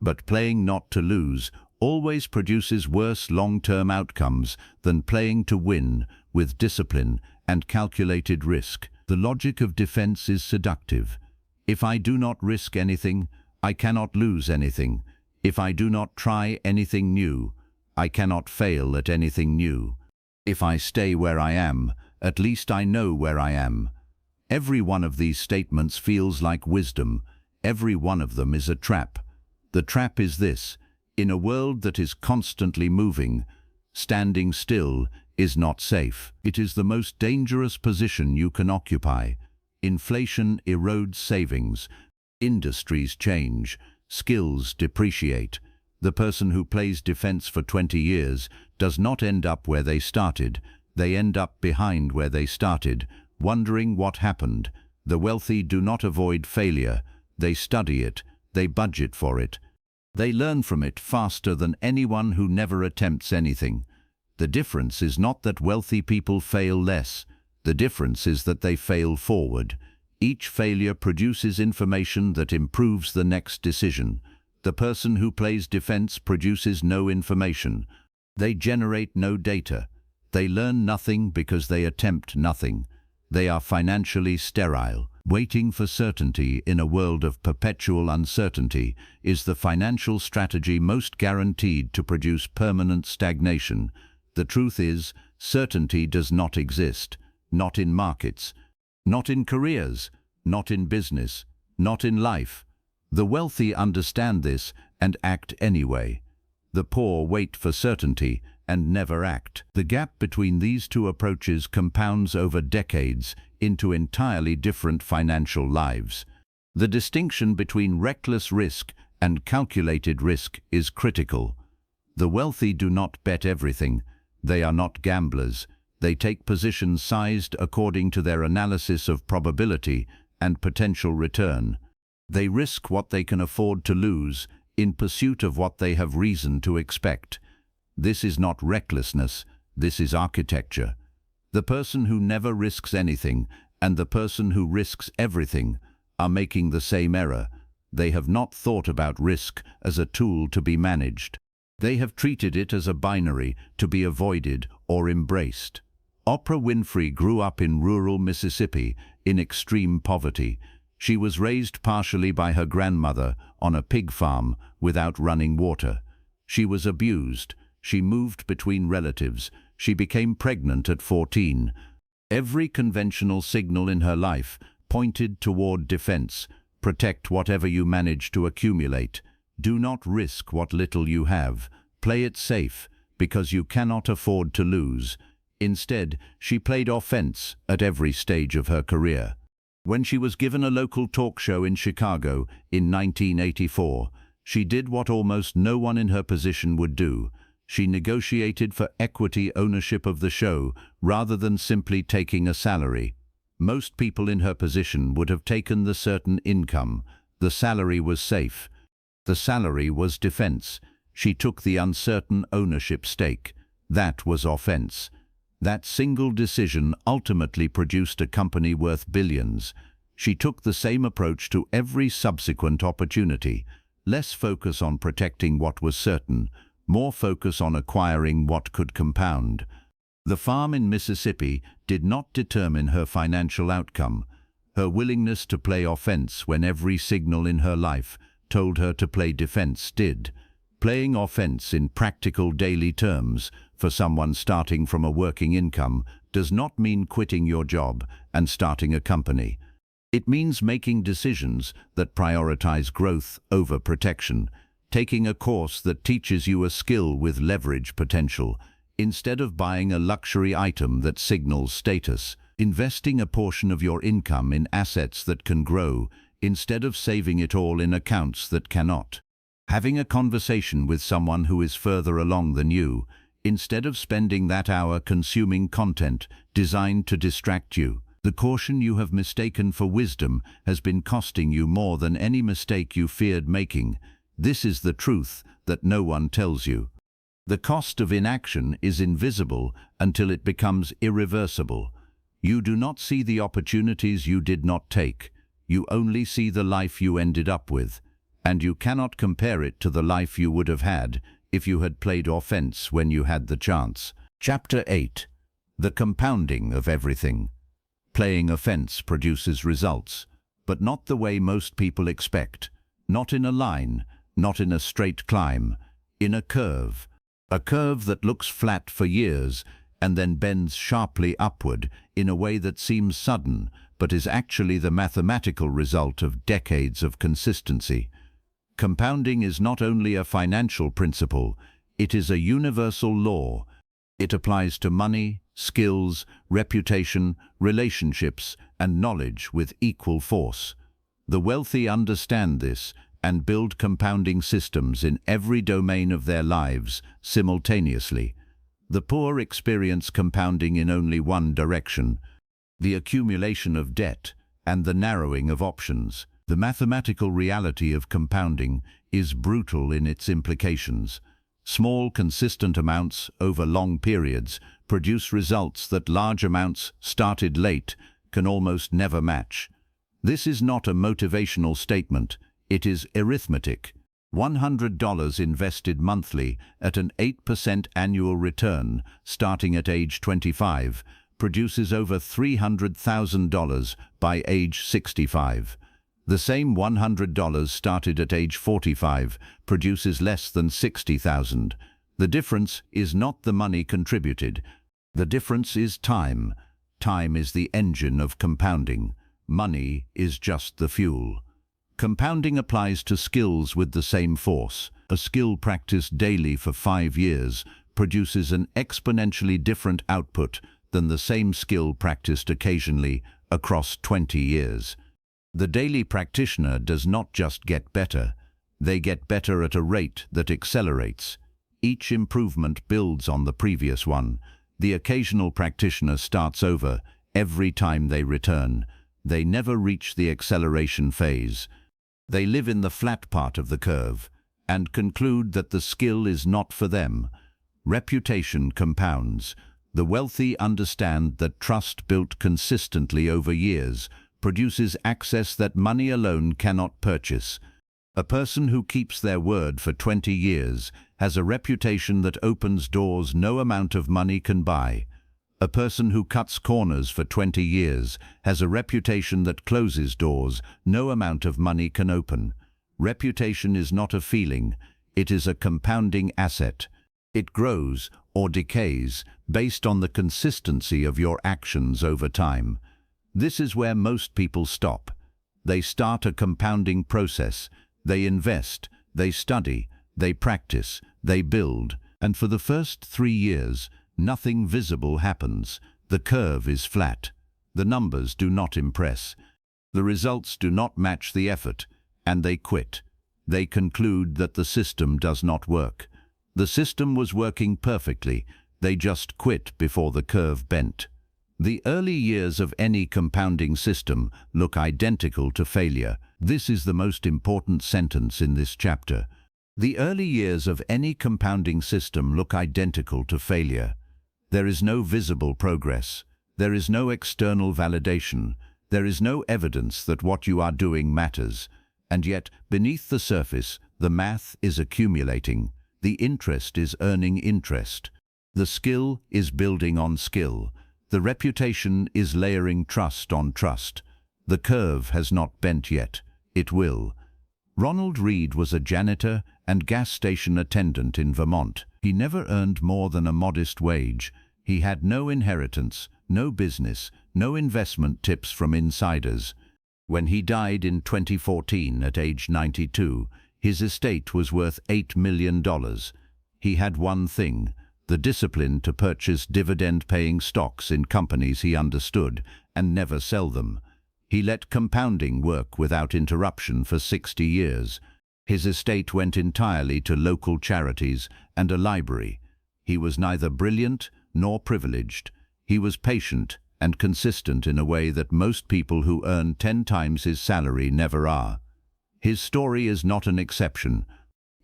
But playing not to lose always produces worse long-term outcomes than playing to win with discipline and calculated risk. The logic of defense is seductive. If I do not risk anything, I cannot lose anything. If I do not try anything new, I cannot fail at anything new. If I stay where I am, at least I know where I am. Every one of these statements feels like wisdom. Every one of them is a trap. The trap is this: in a world that is constantly moving, standing still is not safe. It is the most dangerous position you can occupy. Inflation erodes savings. Industries change. Skills depreciate. The person who plays defense for 20 years does not end up where they started. They end up behind where they started, wondering what happened. The wealthy do not avoid failure. They study it. They budget for it. They learn from it faster than anyone who never attempts anything. The difference is not that wealthy people fail less. The difference is that they fail forward. Each failure produces information that improves the next decision. The person who plays defense produces no information. They generate no data. They learn nothing because they attempt nothing. They are financially sterile. Waiting for certainty in a world of perpetual uncertainty is the financial strategy most guaranteed to produce permanent stagnation. The truth is, certainty does not exist. Not in markets, not in careers, not in business, not in life. The wealthy understand this and act anyway. The poor wait for certainty and never act. The gap between these two approaches compounds over decades into entirely different financial lives. The distinction between reckless risk and calculated risk is critical. The wealthy do not bet everything. They are not gamblers. They take positions sized according to their analysis of probability and potential return. They risk what they can afford to lose in pursuit of what they have reason to expect. This is not recklessness, this is architecture. The person who never risks anything and the person who risks everything are making the same error. They have not thought about risk as a tool to be managed. They have treated it as a binary to be avoided or embraced. Oprah Winfrey grew up in rural Mississippi in extreme poverty. She was raised partially by her grandmother on a pig farm without running water. She was abused. She moved between relatives. she became pregnant at 14. Every conventional signal in her life pointed toward defense. Protect whatever you manage to accumulate. Do not risk what little you have. Play it safe, because you cannot afford to lose. Instead, she played offense at every stage of her career. When she was given a local talk show in Chicago in 1984, she did what almost no one in her position would do. She negotiated for equity ownership of the show rather than simply taking a salary. Most people in her position would have taken the certain income. The salary was safe. The salary was defense. She took the uncertain ownership stake. That was offense. That single decision ultimately produced a company worth billions. She took the same approach to every subsequent opportunity. Less focus on protecting what was certain, more focus on acquiring what could compound. The farm in Mississippi did not determine her financial outcome. Her willingness to play offense when every signal in her life told her to play defense did. Playing offense in practical daily terms for someone starting from a working income does not mean quitting your job and starting a company. It means making decisions that prioritize growth over protection, taking a course that teaches you a skill with leverage potential, instead of buying a luxury item that signals status, investing a portion of your income in assets that can grow, instead of saving it all in accounts that cannot. Having a conversation with someone who is further along than you, instead of spending that hour consuming content designed to distract you. The caution you have mistaken for wisdom has been costing you more than any mistake you feared making. This is the truth that no one tells you. The cost of inaction is invisible until it becomes irreversible. You do not see the opportunities you did not take. You only see the life you ended up with. And you cannot compare it to the life you would have had if you had played offense when you had the chance. Chapter 8. The compounding of everything. Playing offense produces results, but not the way most people expect. Not in a line, not in a straight climb, in a curve. A curve that looks flat for years and then bends sharply upward in a way that seems sudden, but is actually the mathematical result of decades of consistency. Compounding is not only a financial principle, it is a universal law. It applies to money, skills, reputation, relationships, and knowledge with equal force. The wealthy understand this and build compounding systems in every domain of their lives simultaneously. The poor experience compounding in only one direction: the accumulation of debt and the narrowing of options. The mathematical reality of compounding is brutal in its implications. Small, consistent amounts over long periods produce results that large amounts started late can almost never match. This is not a motivational statement, it is arithmetic. $100 invested monthly at an 8% annual return starting at age 25 produces over $300,000 by age 65. The same $100 started at age 45 produces less than $60,000. The difference is not the money contributed. The difference is time. Time is the engine of compounding. Money is just the fuel. Compounding applies to skills with the same force. A skill practiced daily for 5 years produces an exponentially different output than the same skill practiced occasionally across 20 years. The daily practitioner does not just get better, they get better at a rate that accelerates. Each improvement builds on the previous one. The occasional practitioner starts over every time they return. They never reach the acceleration phase. They live in the flat part of the curve and conclude that the skill is not for them. Reputation compounds. The wealthy understand that trust built consistently over years produces access that money alone cannot purchase. A person who keeps their word for 20 years has a reputation that opens doors no amount of money can buy. A person who cuts corners for 20 years has a reputation that closes doors no amount of money can open. Reputation is not a feeling, it is a compounding asset. It grows or decays based on the consistency of your actions over time. This is where most people stop. They start a compounding process. They invest, they study, they practice, they build, and for the first 3 years, nothing visible happens. The curve is flat. The numbers do not impress. The results do not match the effort, and they quit. They conclude that the system does not work. The system was working perfectly. They just quit before the curve bent. The early years of any compounding system look identical to failure. This is the most important sentence in this chapter. The early years of any compounding system look identical to failure. There is no visible progress. There is no external validation. There is no evidence that what you are doing matters. And yet, beneath the surface, the math is accumulating. The interest is earning interest. The skill is building on skill. The reputation is layering trust on trust. The curve has not bent yet. It will. Ronald Reed was a janitor and gas station attendant in Vermont. He never earned more than a modest wage. He had no inheritance, no business, no investment tips from insiders. When he died in 2014 at age 92, his estate was worth $8 million. He had one thing: the discipline to purchase dividend-paying stocks in companies he understood and never sell them. He let compounding work without interruption for 60 years. His estate went entirely to local charities and a library. He was neither brilliant nor privileged. He was patient and consistent in a way that most people who earn 10 times his salary never are. His story is not an exception.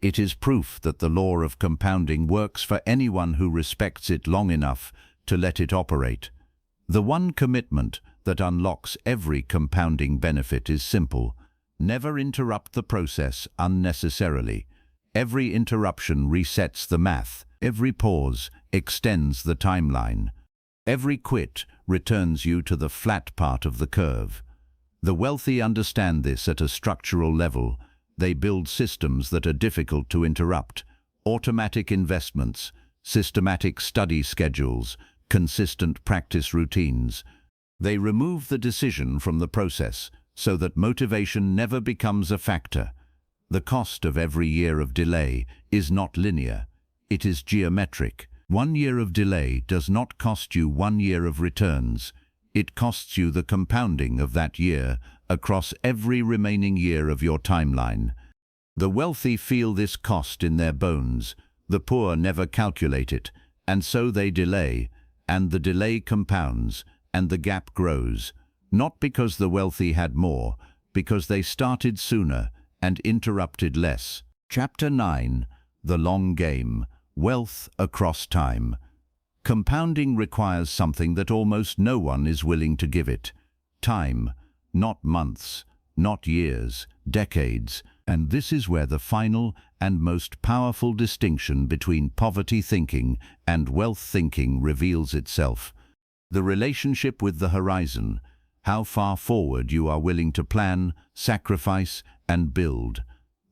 It is proof that the law of compounding works for anyone who respects it long enough to let it operate. The one commitment that unlocks every compounding benefit is simple: never interrupt the process unnecessarily. Every interruption resets the math. Every pause extends the timeline. Every quit returns you to the flat part of the curve. The wealthy understand this at a structural level. They build systems that are difficult to interrupt: automatic investments, systematic study schedules, consistent practice routines. They remove the decision from the process so that motivation never becomes a factor. The cost of every year of delay is not linear. It is geometric. 1 year of delay does not cost you 1 year of returns. It costs you the compounding of that year across every remaining year of your timeline. The wealthy feel this cost in their bones. The poor never calculate it, and so they delay, and the delay compounds, and the gap grows. Not because the wealthy had more, because they started sooner and interrupted less. Chapter 9: The Long Game. Wealth across time. Compounding requires something that almost no one is willing to give it: time. Not months, not years, decades. And this is where the final and most powerful distinction between poverty thinking and wealth thinking reveals itself. The relationship with the horizon: how far forward you are willing to plan, sacrifice, and build.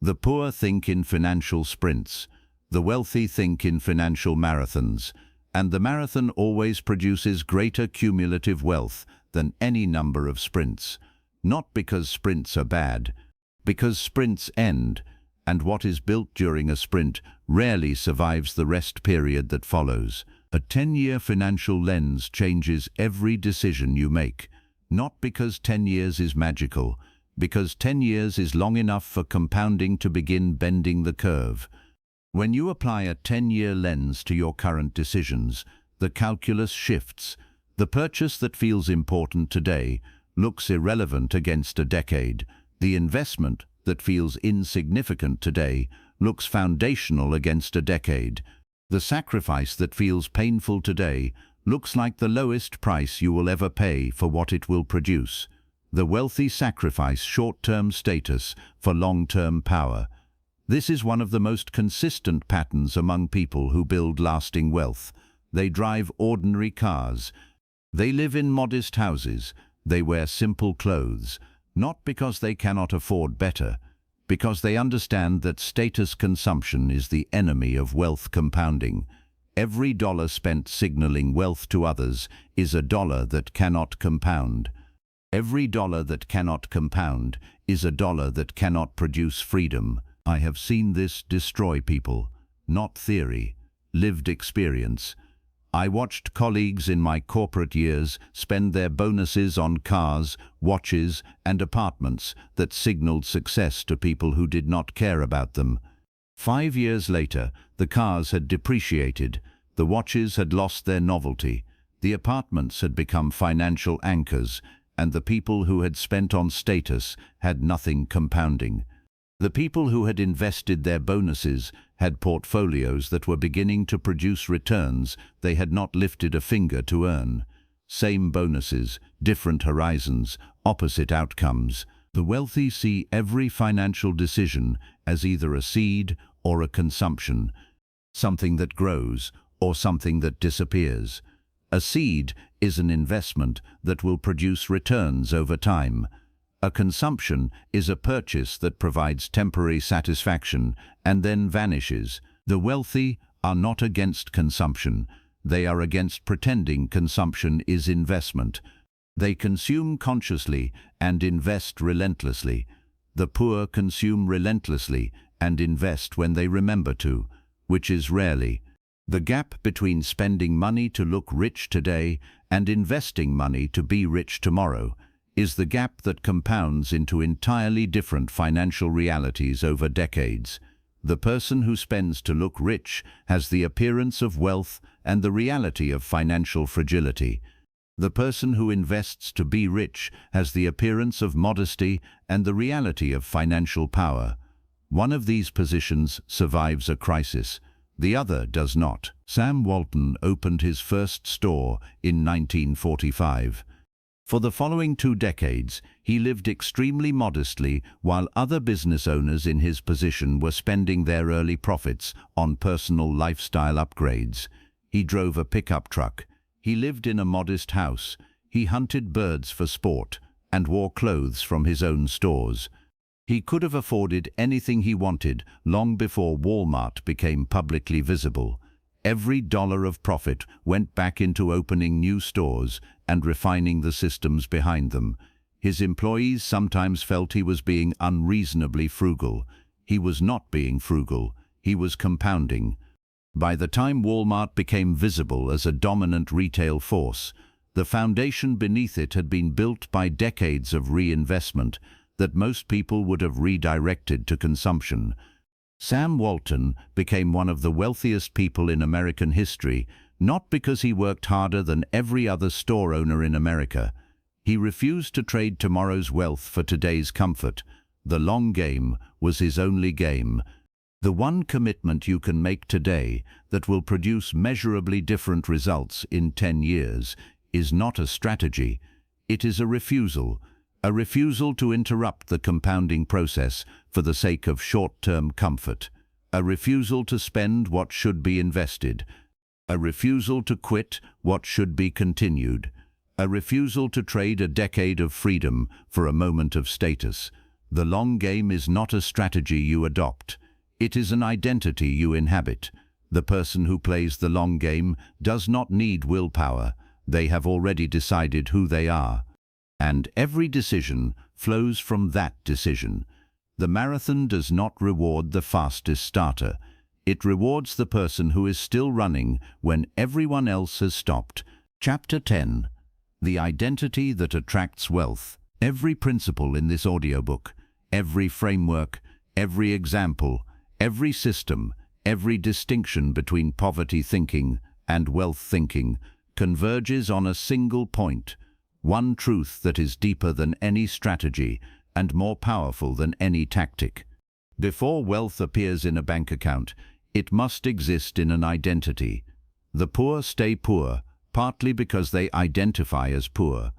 The poor think in financial sprints. The wealthy think in financial marathons. And the marathon always produces greater cumulative wealth than any number of sprints. Not because sprints are bad, because sprints end, and what is built during a sprint rarely survives the rest period that follows. A 10-year financial lens changes every decision you make, not because 10 years is magical, because 10 years is long enough for compounding to begin bending the curve. When you apply a 10-year lens to your current decisions, the calculus shifts. The purchase that feels important today looks irrelevant against a decade. The investment that feels insignificant today looks foundational against a decade. The sacrifice that feels painful today looks like the lowest price you will ever pay for what it will produce. The wealthy sacrifice short-term status for long-term power. This is one of the most consistent patterns among people who build lasting wealth. They drive ordinary cars. They live in modest houses. They wear simple clothes, not because they cannot afford better, because they understand that status consumption is the enemy of wealth compounding. Every dollar spent signaling wealth to others is a dollar that cannot compound. Every dollar that cannot compound is a dollar that cannot produce freedom. I have seen this destroy people, not theory, lived experience. I watched colleagues in my corporate years spend their bonuses on cars, watches, and apartments that signaled success to people who did not care about them. 5 years later, the cars had depreciated, the watches had lost their novelty, the apartments had become financial anchors, and the people who had spent on status had nothing compounding. The people who had invested their bonuses had portfolios that were beginning to produce returns they had not lifted a finger to earn. Same bonuses, different horizons, opposite outcomes. The wealthy see every financial decision as either a seed or a consumption, something that grows or something that disappears. A seed is an investment that will produce returns over time. A consumption is a purchase that provides temporary satisfaction and then vanishes. The wealthy are not against consumption. They are against pretending consumption is investment. They consume consciously and invest relentlessly. The poor consume relentlessly and invest when they remember to, which is rarely. The gap between spending money to look rich today and investing money to be rich tomorrow is the gap that compounds into entirely different financial realities over decades. The person who spends to look rich has the appearance of wealth and the reality of financial fragility. The person who invests to be rich has the appearance of modesty and the reality of financial power. One of these positions survives a crisis, the other does not. Sam Walton opened his first store in 1945. For the following 2 decades, he lived extremely modestly while other business owners in his position were spending their early profits on personal lifestyle upgrades. He drove a pickup truck. He lived in a modest house. He hunted birds for sport and wore clothes from his own stores. He could have afforded anything he wanted long before Walmart became publicly visible. Every dollar of profit went back into opening new stores and refining the systems behind them. His employees sometimes felt he was being unreasonably frugal. He was not being frugal. He was compounding. By the time Walmart became visible as a dominant retail force, the foundation beneath it had been built by decades of reinvestment that most people would have redirected to consumption. Sam Walton became one of the wealthiest people in American history, not because he worked harder than every other store owner in America. He refused to trade tomorrow's wealth for today's comfort. The long game was his only game. The one commitment you can make today that will produce measurably different results in 10 years is not a strategy. It is a refusal to interrupt the compounding process for the sake of short-term comfort, a refusal to spend what should be invested, a refusal to quit what should be continued, a refusal to trade a decade of freedom for a moment of status. The long game is not a strategy you adopt. It is an identity you inhabit. The person who plays the long game does not need willpower. They have already decided who they are. And every decision flows from that decision. The marathon does not reward the fastest starter. It rewards the person who is still running when everyone else has stopped. Chapter 10. The Identity That Attracts Wealth. Every principle in this audiobook, every framework, every example, every system, every distinction between poverty thinking and wealth thinking converges on a single point. One truth that is deeper than any strategy and more powerful than any tactic. Before wealth appears in a bank account, it must exist in an identity. The poor stay poor, partly because they identify as poor.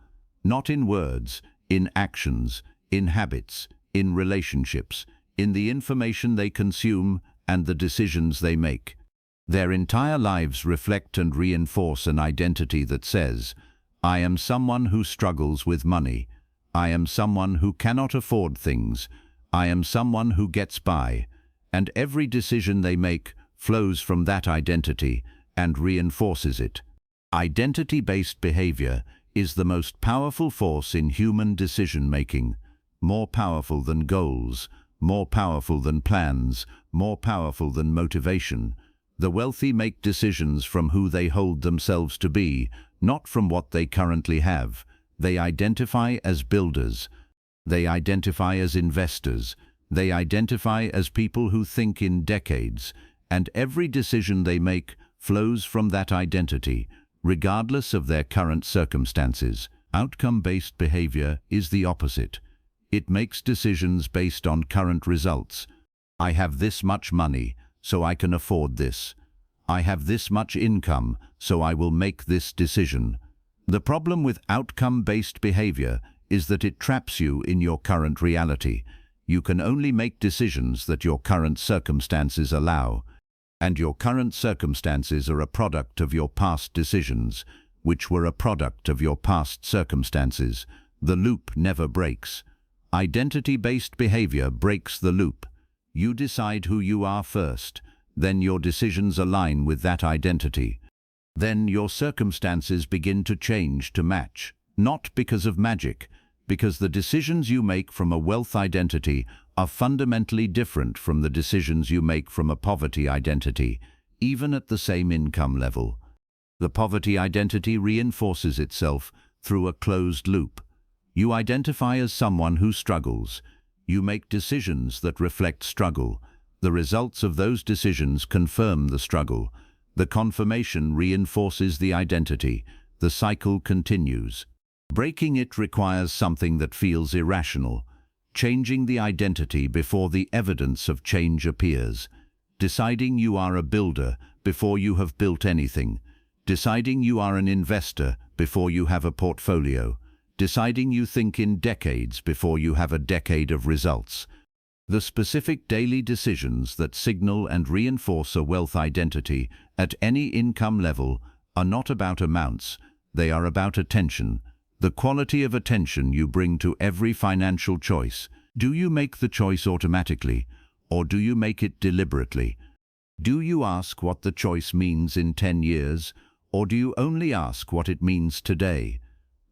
Not in words, in actions, in habits, in relationships, in the information they consume and the decisions they make. Their entire lives reflect and reinforce an identity that says, I am someone who struggles with money. I am someone who cannot afford things. I am someone who gets by. And every decision they make flows from that identity and reinforces it. Identity-based behavior is the most powerful force in human decision-making, more powerful than goals, more powerful than plans, more powerful than motivation. The wealthy make decisions from who they hold themselves to be, not from what they currently have. They identify as builders. They identify as investors. They identify as people who think in decades, and every decision they make flows from that identity, regardless of their current circumstances. Outcome-based behavior is the opposite. It makes decisions based on current results. I have this much money, so I can afford this. I have this much income, so I will make this decision. The problem with outcome-based behavior is that it traps you in your current reality. You can only make decisions that your current circumstances allow, and your current circumstances are a product of your past decisions, which were a product of your past circumstances. The loop never breaks. Identity-based behavior breaks the loop. You decide who you are first, then your decisions align with that identity. Then your circumstances begin to change to match, not because of magic, because the decisions you make from a wealth identity are fundamentally different from the decisions you make from a poverty identity, even at the same income level. The poverty identity reinforces itself through a closed loop. You identify as someone who struggles. You make decisions that reflect struggle. The results of those decisions confirm the struggle. The confirmation reinforces the identity. The cycle continues. Breaking it requires something that feels irrational, changing the identity before the evidence of change appears, deciding you are a builder before you have built anything, deciding you are an investor before you have a portfolio, deciding you think in decades before you have a decade of results. The specific daily decisions that signal and reinforce a wealth identity at any income level are not about amounts, they are about attention. The quality of attention you bring to every financial choice. Do you make the choice automatically, or do you make it deliberately? Do you ask what the choice means in 10 years, or do you only ask what it means today?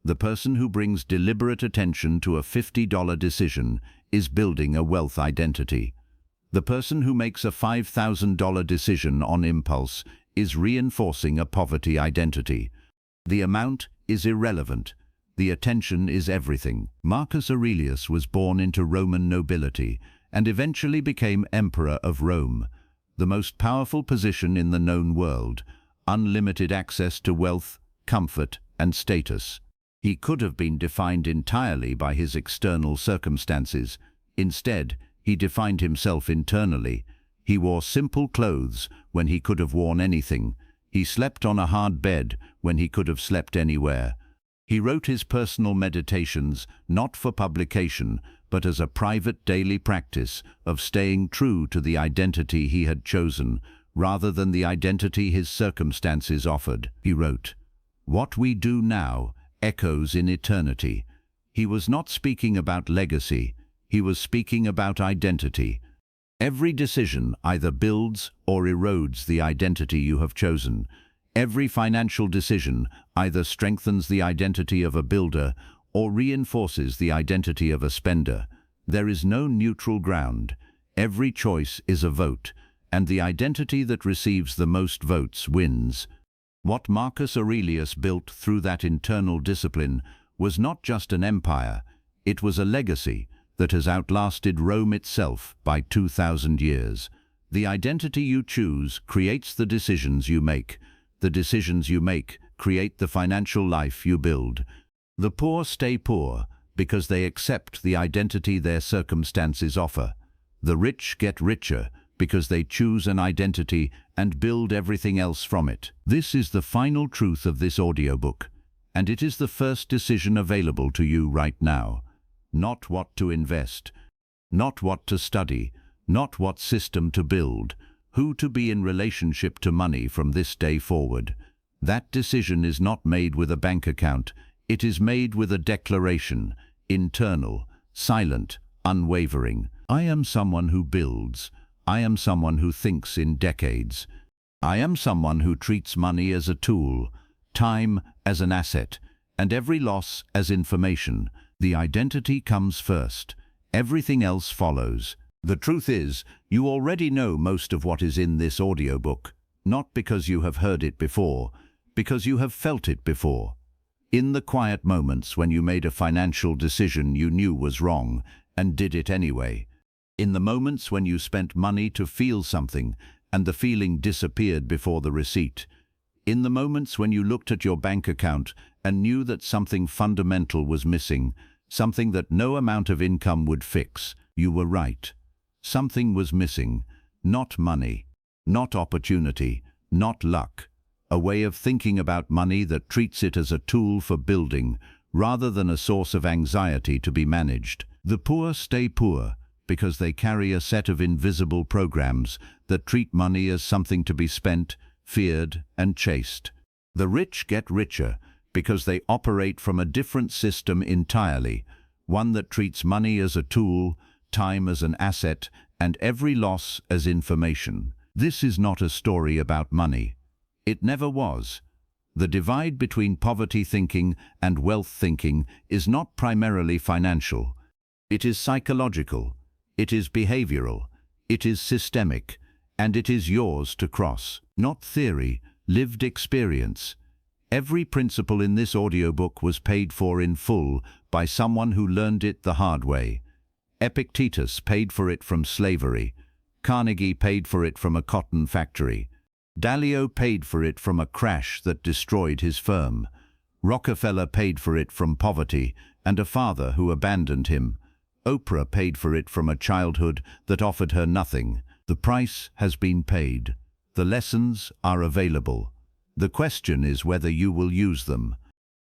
The person who brings deliberate attention to a $50 decision is building a wealth identity. The person who makes a $5,000 decision on impulse is reinforcing a poverty identity. The amount is irrelevant. The attention is everything. Marcus Aurelius was born into Roman nobility and eventually became emperor of Rome, the most powerful position in the known world, unlimited access to wealth, comfort, and status. He could have been defined entirely by his external circumstances. Instead, he defined himself internally. He wore simple clothes when he could have worn anything. He slept on a hard bed when he could have slept anywhere. He wrote his personal meditations not for publication, but as a private daily practice of staying true to the identity he had chosen, rather than the identity his circumstances offered. He wrote, "What we do now echoes in eternity." He was not speaking about legacy, he was speaking about identity. Every decision either builds or erodes the identity you have chosen. Every financial decision either strengthens the identity of a builder or reinforces the identity of a spender. There is no neutral ground. Every choice is a vote, and the identity that receives the most votes wins. What Marcus Aurelius built through that internal discipline was not just an empire, it was a legacy that has outlasted Rome itself by 2,000 years. The identity you choose creates the decisions you make. The decisions you make create the financial life you build. The poor stay poor because they accept the identity their circumstances offer. The rich get richer because they choose an identity and build everything else from it. This is the final truth of this audiobook, and it is the first decision available to you right now. Not what to invest, not what to study, not what system to build, who to be in relationship to money from this day forward. That decision is not made with a bank account, it is made with a declaration, internal, silent, unwavering. I am someone who builds. I am someone who thinks in decades. I am someone who treats money as a tool, time as an asset, and every loss as information. The identity comes first. Everything else follows. The truth is, you already know most of what is in this audiobook, not because you have heard it before, because you have felt it before. In the quiet moments when you made a financial decision you knew was wrong and did it anyway. In the moments when you spent money to feel something and the feeling disappeared before the receipt. In the moments when you looked at your bank account and knew that something fundamental was missing, something that no amount of income would fix, you were right. Something was missing, not money, not opportunity, not luck. A way of thinking about money that treats it as a tool for building, rather than a source of anxiety to be managed. The poor stay poor because they carry a set of invisible programs that treat money as something to be spent, feared, and chased. The rich get richer because they operate from a different system entirely, one that treats money as a tool, time as an asset, and every loss as information. This is not a story about money. It never was. The divide between poverty thinking and wealth thinking is not primarily financial. It is psychological, it is behavioral, it is systemic, and it is yours to cross. Not theory, lived experience. Every principle in this audiobook was paid for in full by someone who learned it the hard way. Epictetus paid for it from slavery. Carnegie paid for it from a cotton factory. Dalio paid for it from a crash that destroyed his firm. Rockefeller paid for it from poverty and a father who abandoned him. Oprah paid for it from a childhood that offered her nothing. The price has been paid. The lessons are available. The question is whether you will use them.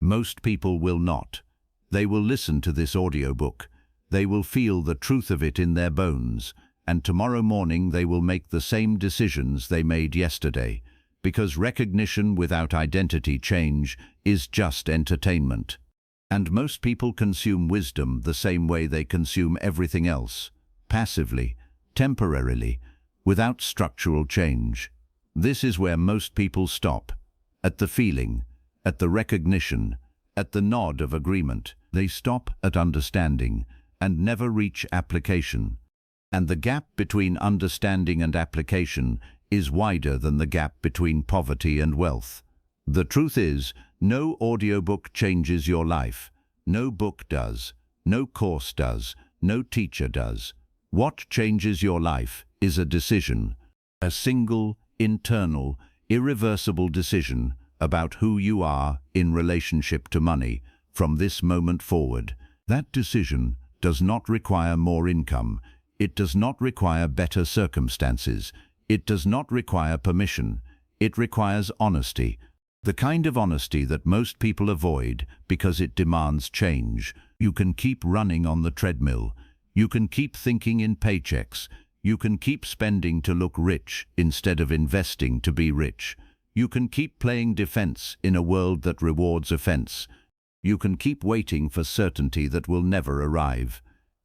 Most people will not. They will listen to this audiobook. They will feel the truth of it in their bones, and tomorrow morning they will make the same decisions they made yesterday, because recognition without identity change is just entertainment. And most people consume wisdom the same way they consume everything else, passively, temporarily, without structural change. This is where most people stop, at the feeling, at the recognition, at the nod of agreement. They stop at understanding and never reach application. And the gap between understanding and application is wider than the gap between poverty and wealth. The truth is, no audiobook changes your life. No book does. No course does. No teacher does. What changes your life is a decision. A single, internal, irreversible decision about who you are in relationship to money from this moment forward. That decision does not require more income. It does not require better circumstances. It does not require permission. It requires honesty. The kind of honesty that most people avoid because it demands change. You can keep running on the treadmill. You can keep thinking in paychecks. You can keep spending to look rich instead of investing to be rich. You can keep playing defense in a world that rewards offense. You can keep waiting for certainty that will never arrive.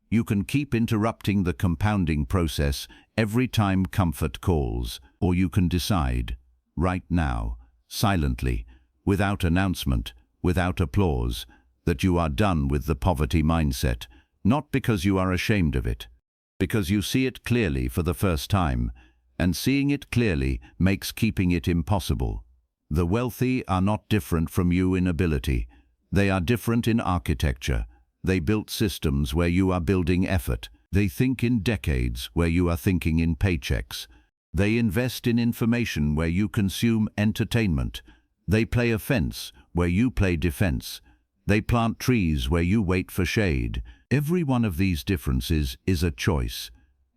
You can keep interrupting the compounding process every time comfort calls, or you can decide, right now, silently, without announcement, without applause, that you are done with the poverty mindset, not because you are ashamed of it, because you see it clearly for the first time, and seeing it clearly makes keeping it impossible. The wealthy are not different from you in ability. They are different in architecture. They built systems where you are building effort. They think in decades where you are thinking in paychecks. They invest in information where you consume entertainment. They play offense where you play defense. They plant trees where you wait for shade. Every one of these differences is a choice,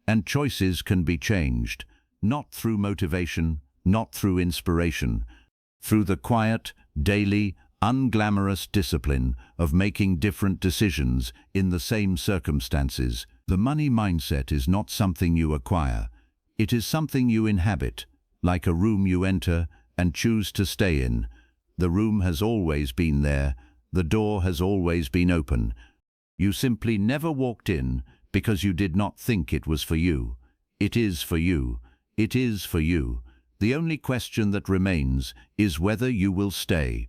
and choices can be changed, not through motivation, not through inspiration, through the quiet, daily, unglamorous discipline of making different decisions in the same circumstances. The money mindset is not something you acquire. It is something you inhabit, like a room you enter and choose to stay in. The room has always been there. The door has always been open. You simply never walked in because you did not think it was for you. It is for you. It is for you. The only question that remains is whether you will stay.